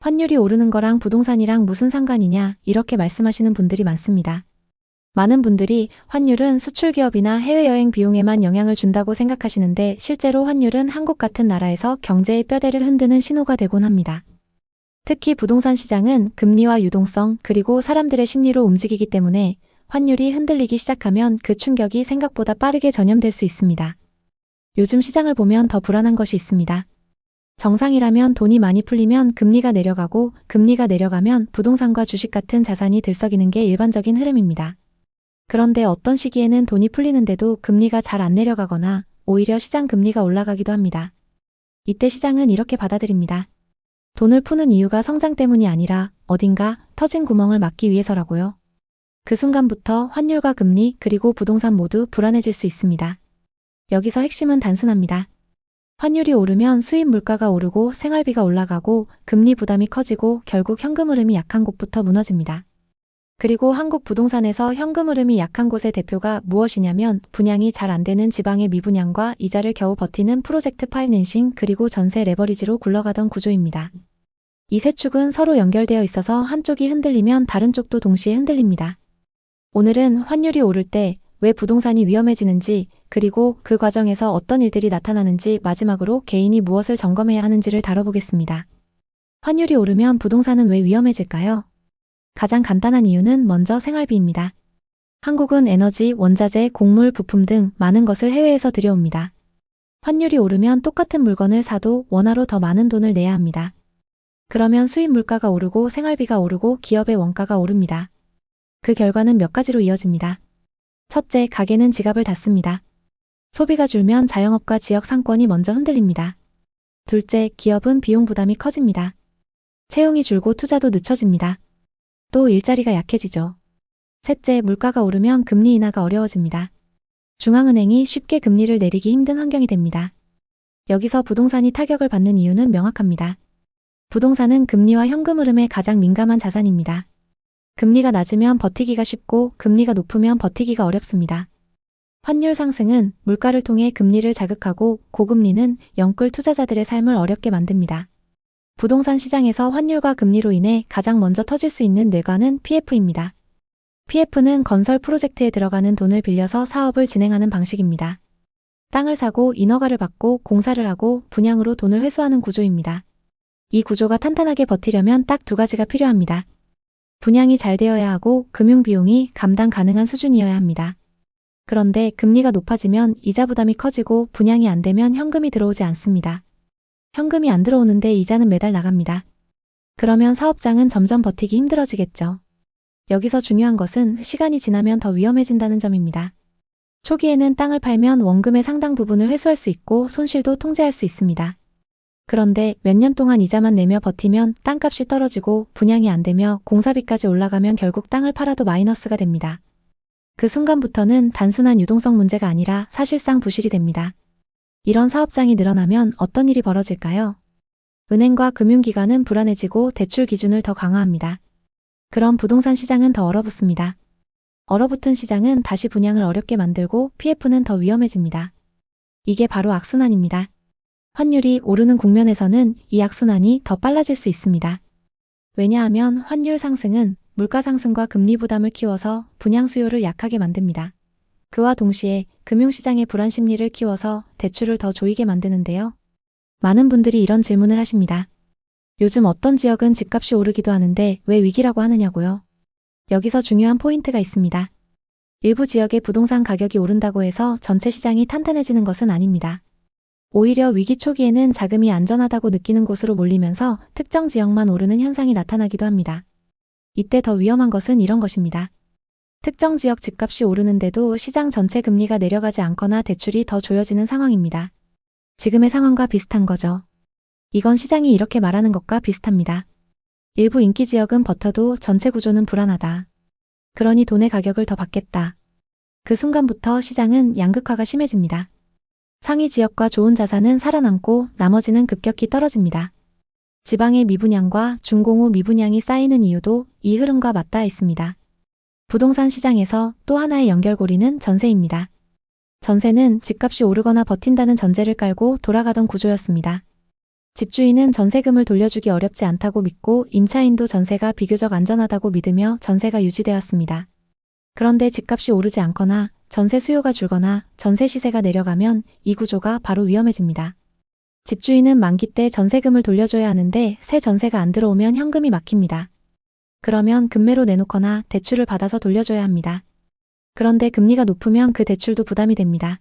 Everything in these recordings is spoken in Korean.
환율이 오르는 거랑 부동산이랑 무슨 상관이냐 이렇게 말씀하시는 분들이 많습니다. 많은 분들이 환율은 수출 기업이나 해외여행 비용에만 영향을 준다고 생각하시는데 실제로 환율은 한국 같은 나라에서 경제의 뼈대를 흔드는 신호가 되곤 합니다. 특히 부동산 시장은 금리와 유동성 그리고 사람들의 심리로 움직이기 때문에 환율이 흔들리기 시작하면 그 충격이 생각보다 빠르게 전염될 수 있습니다. 요즘 시장을 보면 더 불안한 것이 있습니다. 정상이라면 돈이 많이 풀리면 금리가 내려가고 금리가 내려가면 부동산과 주식 같은 자산이 들썩이는 게 일반적인 흐름입니다. 그런데 어떤 시기에는 돈이 풀리는데도 금리가 잘 안 내려가거나 오히려 시장 금리가 올라가기도 합니다. 이때 시장은 이렇게 받아들입니다. 돈을 푸는 이유가 성장 때문이 아니라 어딘가 터진 구멍을 막기 위해서라고요. 그 순간부터 환율과 금리 그리고 부동산 모두 불안해질 수 있습니다. 여기서 핵심은 단순합니다. 환율이 오르면 수입 물가가 오르고 생활비가 올라가고 금리 부담이 커지고 결국 현금 흐름이 약한 곳부터 무너집니다. 그리고 한국 부동산에서 현금 흐름이 약한 곳의 대표가 무엇이냐면 분양이 잘 안 되는 지방의 미분양과 이자를 겨우 버티는 프로젝트 파이낸싱 그리고 전세 레버리지로 굴러가던 구조입니다. 이 세 축은 서로 연결되어 있어서 한쪽이 흔들리면 다른 쪽도 동시에 흔들립니다. 오늘은 환율이 오를 때 왜 부동산이 위험해지는지 그리고 그 과정에서 어떤 일들이 나타나는지 마지막으로 개인이 무엇을 점검해야 하는지를 다뤄보겠습니다. 환율이 오르면 부동산은 왜 위험해질까요? 가장 간단한 이유는 먼저 생활비입니다. 한국은 에너지, 원자재, 곡물, 부품 등 많은 것을 해외에서 들여옵니다. 환율이 오르면 똑같은 물건을 사도 원화로 더 많은 돈을 내야 합니다. 그러면 수입 물가가 오르고 생활비가 오르고 기업의 원가가 오릅니다. 그 결과는 몇 가지로 이어집니다. 첫째, 가게는 지갑을 닫습니다. 소비가 줄면 자영업과 지역 상권이 먼저 흔들립니다. 둘째, 기업은 비용 부담이 커집니다. 채용이 줄고 투자도 늦춰집니다. 또 일자리가 약해지죠. 셋째, 물가가 오르면 금리 인하가 어려워집니다. 중앙은행이 쉽게 금리를 내리기 힘든 환경이 됩니다. 여기서 부동산이 타격을 받는 이유는 명확합니다. 부동산은 금리와 현금 흐름에 가장 민감한 자산입니다. 금리가 낮으면 버티기가 쉽고 금리가 높으면 버티기가 어렵습니다. 환율 상승은 물가를 통해 금리를 자극하고 고금리는 영끌 투자자들의 삶을 어렵게 만듭니다. 부동산 시장에서 환율과 금리로 인해 가장 먼저 터질 수 있는 뇌관은 PF입니다. PF는 건설 프로젝트에 들어가는 돈을 빌려서 사업을 진행하는 방식입니다. 땅을 사고 인허가를 받고 공사를 하고 분양으로 돈을 회수하는 구조입니다. 이 구조가 탄탄하게 버티려면 딱 두 가지가 필요합니다. 분양이 잘 되어야 하고 금융 비용이 감당 가능한 수준이어야 합니다. 그런데 금리가 높아지면 이자 부담이 커지고 분양이 안 되면 현금이 들어오지 않습니다. 현금이 안 들어오는데 이자는 매달 나갑니다. 그러면 사업장은 점점 버티기 힘들어지겠죠. 여기서 중요한 것은 시간이 지나면 더 위험해진다는 점입니다. 초기에는 땅을 팔면 원금의 상당 부분을 회수할 수 있고 손실도 통제할 수 있습니다. 그런데 몇 년 동안 이자만 내며 버티면 땅값이 떨어지고 분양이 안 되며 공사비까지 올라가면 결국 땅을 팔아도 마이너스가 됩니다. 그 순간부터는 단순한 유동성 문제가 아니라 사실상 부실이 됩니다. 이런 사업장이 늘어나면 어떤 일이 벌어질까요? 은행과 금융기관은 불안해지고 대출 기준을 더 강화합니다. 그럼 부동산 시장은 더 얼어붙습니다. 얼어붙은 시장은 다시 분양을 어렵게 만들고 PF는 더 위험해집니다. 이게 바로 악순환입니다. 환율이 오르는 국면에서는 이 악순환이 더 빨라질 수 있습니다. 왜냐하면 환율 상승은 물가 상승과 금리 부담을 키워서 분양 수요를 약하게 만듭니다. 그와 동시에 금융시장의 불안 심리를 키워서 대출을 더 조이게 만드는데요. 많은 분들이 이런 질문을 하십니다. 요즘 어떤 지역은 집값이 오르기도 하는데 왜 위기라고 하느냐고요. 여기서 중요한 포인트가 있습니다. 일부 지역의 부동산 가격이 오른다고 해서 전체 시장이 탄탄해지는 것은 아닙니다. 오히려 위기 초기에는 자금이 안전하다고 느끼는 곳으로 몰리면서 특정 지역만 오르는 현상이 나타나기도 합니다. 이때 더 위험한 것은 이런 것입니다. 특정 지역 집값이 오르는데도 시장 전체 금리가 내려가지 않거나 대출이 더 조여지는 상황입니다. 지금의 상황과 비슷한 거죠. 이건 시장이 이렇게 말하는 것과 비슷합니다. 일부 인기 지역은 버텨도 전체 구조는 불안하다. 그러니 돈의 가격을 더 받겠다. 그 순간부터 시장은 양극화가 심해집니다. 상위 지역과 좋은 자산은 살아남고 나머지는 급격히 떨어집니다. 지방의 미분양과 중공후 미분양이 쌓이는 이유도 이 흐름과 맞닿아 있습니다. 부동산 시장에서 또 하나의 연결고리는 전세입니다. 전세는 집값이 오르거나 버틴다는 전제를 깔고 돌아가던 구조였습니다. 집주인은 전세금을 돌려주기 어렵지 않다고 믿고 임차인도 전세가 비교적 안전하다고 믿으며 전세가 유지되었습니다. 그런데 집값이 오르지 않거나 전세 수요가 줄거나 전세 시세가 내려가면 이 구조가 바로 위험해집니다. 집주인은 만기 때 전세금을 돌려줘야 하는데 새 전세가 안 들어오면 현금이 막힙니다. 그러면 금매로 내놓거나 대출을 받아서 돌려줘야 합니다. 그런데 금리가 높으면 그 대출도 부담이 됩니다.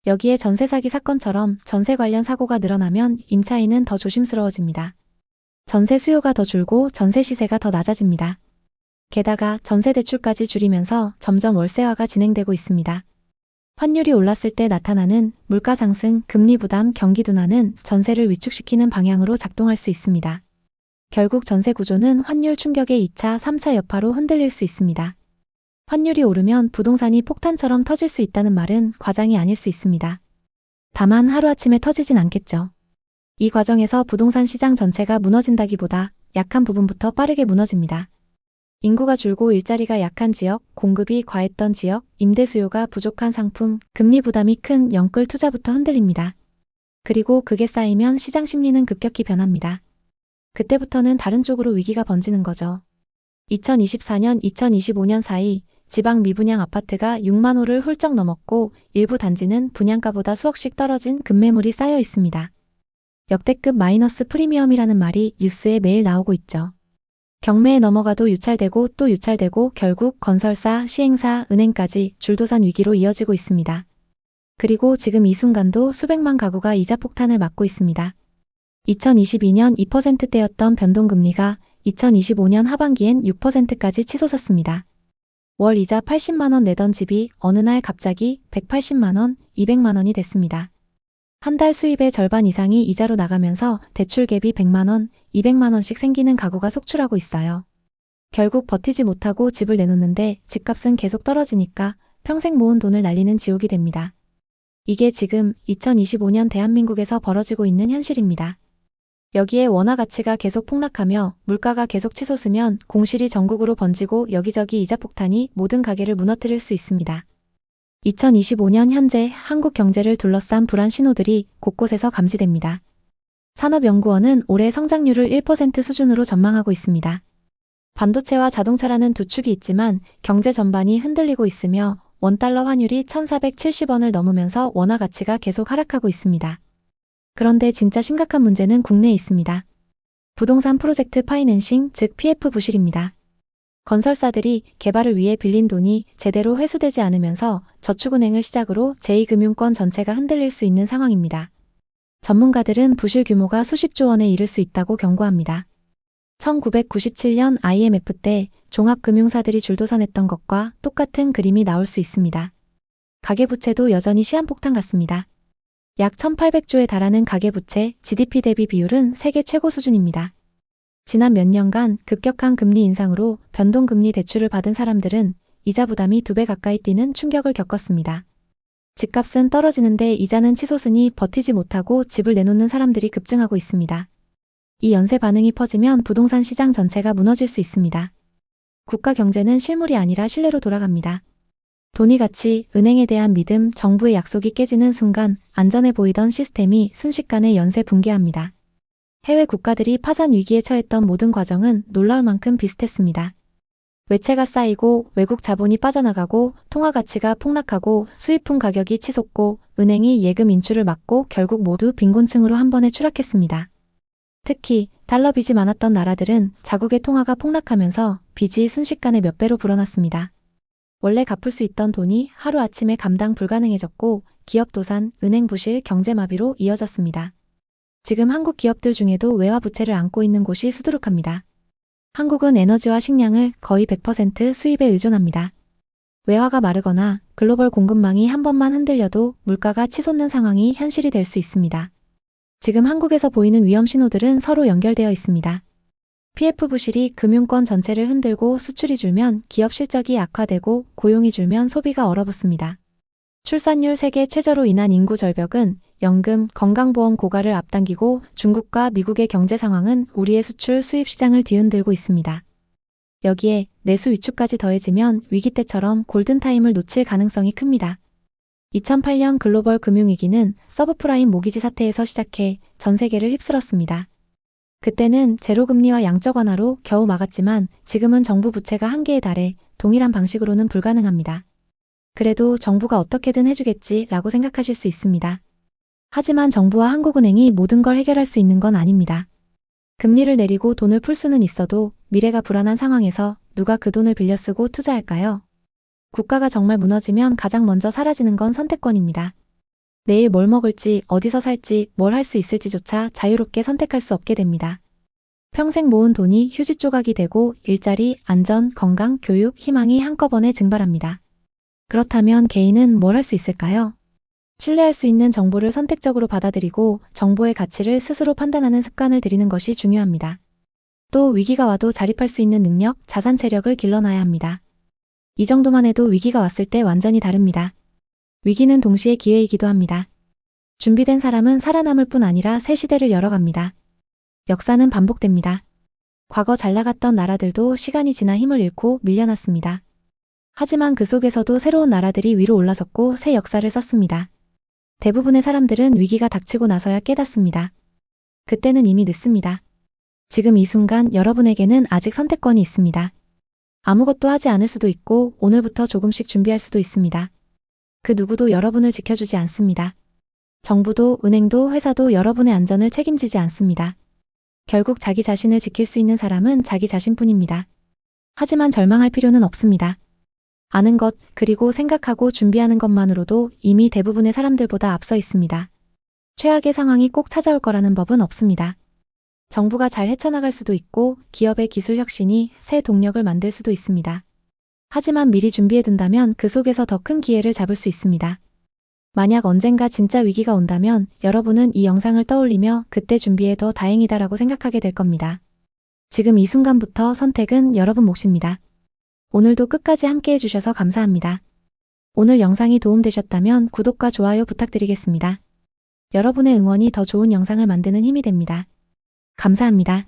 여기에 전세 사기 사건처럼 전세 관련 사고가 늘어나면 임차인은 더 조심스러워집니다. 전세 수요가 더 줄고 전세 시세가 더 낮아집니다. 게다가 전세 대출까지 줄이면서 점점 월세화가 진행되고 있습니다. 환율이 올랐을 때 나타나는 물가 상승, 금리 부담, 경기 둔화는 전세를 위축시키는 방향으로 작동할 수 있습니다. 결국 전세 구조는 환율 충격의 2차, 3차 여파로 흔들릴 수 있습니다. 환율이 오르면 부동산이 폭탄처럼 터질 수 있다는 말은 과장이 아닐 수 있습니다. 다만 하루아침에 터지진 않겠죠. 이 과정에서 부동산 시장 전체가 무너진다기보다 약한 부분부터 빠르게 무너집니다. 인구가 줄고 일자리가 약한 지역, 공급이 과했던 지역, 임대 수요가 부족한 상품, 금리 부담이 큰 영끌 투자부터 흔들립니다. 그리고 그게 쌓이면 시장 심리는 급격히 변합니다. 그때부터는 다른 쪽으로 위기가 번지는 거죠. 2024년, 2025년 사이 지방 미분양 아파트가 6만 호를 훌쩍 넘었고 일부 단지는 분양가보다 수억씩 떨어진 급매물이 쌓여 있습니다. 역대급 마이너스 프리미엄이라는 말이 뉴스에 매일 나오고 있죠. 경매에 넘어가도 유찰되고 또 유찰되고 결국 건설사, 시행사, 은행까지 줄도산 위기로 이어지고 있습니다. 그리고 지금 이 순간도 수백만 가구가 이자 폭탄을 맞고 있습니다. 2022년 2%대였던 변동금리가 2025년 하반기엔 6%까지 치솟았습니다. 월 이자 80만 원 내던 집이 어느 날 갑자기 180만 원, 200만 원이 됐습니다. 한 달 수입의 절반 이상이 이자로 나가면서 대출 갭이 100만 원, 200만 원씩 생기는 가구가 속출하고 있어요. 결국 버티지 못하고 집을 내놓는데 집값은 계속 떨어지니까 평생 모은 돈을 날리는 지옥이 됩니다. 이게 지금 2025년 대한민국에서 벌어지고 있는 현실입니다. 여기에 원화 가치가 계속 폭락하며 물가가 계속 치솟으면 공실이 전국으로 번지고 여기저기 이자 폭탄이 모든 가게를 무너뜨릴 수 있습니다. 2025년 현재 한국 경제를 둘러싼 불안 신호들이 곳곳에서 감지됩니다. 산업연구원은 올해 성장률을 1% 수준으로 전망하고 있습니다. 반도체와 자동차라는 두 축이 있지만 경제 전반이 흔들리고 있으며 원달러 환율이 1,470원을 넘으면서 원화 가치가 계속 하락하고 있습니다. 그런데 진짜 심각한 문제는 국내에 있습니다. 부동산 프로젝트 파이낸싱, 즉 PF 부실입니다. 건설사들이 개발을 위해 빌린 돈이 제대로 회수되지 않으면서 저축은행을 시작으로 제2금융권 전체가 흔들릴 수 있는 상황입니다. 전문가들은 부실 규모가 수십조 원에 이를 수 있다고 경고합니다. 1997년 IMF 때 종합금융사들이 줄도산했던 것과 똑같은 그림이 나올 수 있습니다. 가계부채도 여전히 시한폭탄 같습니다. 약 1,800조에 달하는 가계부채, GDP 대비 비율은 세계 최고 수준입니다. 지난 몇 년간 급격한 금리 인상으로 변동금리 대출을 받은 사람들은 이자 부담이 2배 가까이 뛰는 충격을 겪었습니다. 집값은 떨어지는데 이자는 치솟으니 버티지 못하고 집을 내놓는 사람들이 급증하고 있습니다. 이 연쇄 반응이 퍼지면 부동산 시장 전체가 무너질 수 있습니다. 국가 경제는 실물이 아니라 신뢰로 돌아갑니다. 돈이 가치, 은행에 대한 믿음, 정부의 약속이 깨지는 순간 안전해 보이던 시스템이 순식간에 연쇄 붕괴합니다. 해외 국가들이 파산 위기에 처했던 모든 과정은 놀라울 만큼 비슷했습니다. 외채가 쌓이고 외국 자본이 빠져나가고 통화 가치가 폭락하고 수입품 가격이 치솟고 은행이 예금 인출을 막고 결국 모두 빈곤층으로 한 번에 추락했습니다. 특히 달러 빚이 많았던 나라들은 자국의 통화가 폭락하면서 빚이 순식간에 몇 배로 불어났습니다. 원래 갚을 수 있던 돈이 하루아침에 감당 불가능해졌고 기업 도산, 은행 부실, 경제 마비로 이어졌습니다. 지금 한국 기업들 중에도 외화 부채를 안고 있는 곳이 수두룩합니다. 한국은 에너지와 식량을 거의 100% 수입에 의존합니다. 외화가 마르거나 글로벌 공급망이 한 번만 흔들려도 물가가 치솟는 상황이 현실이 될 수 있습니다. 지금 한국에서 보이는 위험 신호들은 서로 연결되어 있습니다. PF 부실이 금융권 전체를 흔들고 수출이 줄면 기업 실적이 악화되고 고용이 줄면 소비가 얼어붙습니다. 출산율 세계 최저로 인한 인구 절벽은 연금, 건강보험 고갈을 앞당기고 중국과 미국의 경제 상황은 우리의 수출, 수입 시장을 뒤흔들고 있습니다. 여기에 내수 위축까지 더해지면 위기 때처럼 골든타임을 놓칠 가능성이 큽니다. 2008년 글로벌 금융위기는 서브프라임 모기지 사태에서 시작해 전 세계를 휩쓸었습니다. 그때는 제로금리와 양적 완화로 겨우 막았지만 지금은 정부 부채가 한계에 달해 동일한 방식으로는 불가능합니다. 그래도 정부가 어떻게든 해주겠지 라고 생각하실 수 있습니다. 하지만 정부와 한국은행이 모든 걸 해결할 수 있는 건 아닙니다. 금리를 내리고 돈을 풀 수는 있어도 미래가 불안한 상황에서 누가 그 돈을 빌려 쓰고 투자할까요? 국가가 정말 무너지면 가장 먼저 사라지는 건 선택권입니다. 내일 뭘 먹을지, 어디서 살지, 뭘 할 수 있을지조차 자유롭게 선택할 수 없게 됩니다. 평생 모은 돈이 휴지 조각이 되고 일자리, 안전, 건강, 교육, 희망이 한꺼번에 증발합니다. 그렇다면 개인은 뭘 할 수 있을까요? 신뢰할 수 있는 정보를 선택적으로 받아들이고 정보의 가치를 스스로 판단하는 습관을 들이는 것이 중요합니다. 또 위기가 와도 자립할 수 있는 능력, 자산 체력을 길러놔야 합니다. 이 정도만 해도 위기가 왔을 때 완전히 다릅니다. 위기는 동시에 기회이기도 합니다. 준비된 사람은 살아남을 뿐 아니라 새 시대를 열어갑니다. 역사는 반복됩니다. 과거 잘 나갔던 나라들도 시간이 지나 힘을 잃고 밀려났습니다. 하지만 그 속에서도 새로운 나라들이 위로 올라섰고 새 역사를 썼습니다. 대부분의 사람들은 위기가 닥치고 나서야 깨닫습니다. 그때는 이미 늦습니다. 지금 이 순간 여러분에게는 아직 선택권이 있습니다. 아무것도 하지 않을 수도 있고 오늘부터 조금씩 준비할 수도 있습니다. 그 누구도 여러분을 지켜주지 않습니다. 정부도 은행도 회사도 여러분의 안전을 책임지지 않습니다. 결국 자기 자신을 지킬 수 있는 사람은 자기 자신뿐입니다. 하지만 절망할 필요는 없습니다. 아는 것, 그리고 생각하고 준비하는 것만으로도 이미 대부분의 사람들보다 앞서 있습니다. 최악의 상황이 꼭 찾아올 거라는 법은 없습니다. 정부가 잘 헤쳐나갈 수도 있고 기업의 기술 혁신이 새 동력을 만들 수도 있습니다. 하지만 미리 준비해둔다면 그 속에서 더 큰 기회를 잡을 수 있습니다. 만약 언젠가 진짜 위기가 온다면 여러분은 이 영상을 떠올리며 그때 준비해 더 다행이다라고 생각하게 될 겁니다. 지금 이 순간부터 선택은 여러분 몫입니다. 오늘도 끝까지 함께 해주셔서 감사합니다. 오늘 영상이 도움되셨다면 구독과 좋아요 부탁드리겠습니다. 여러분의 응원이 더 좋은 영상을 만드는 힘이 됩니다. 감사합니다.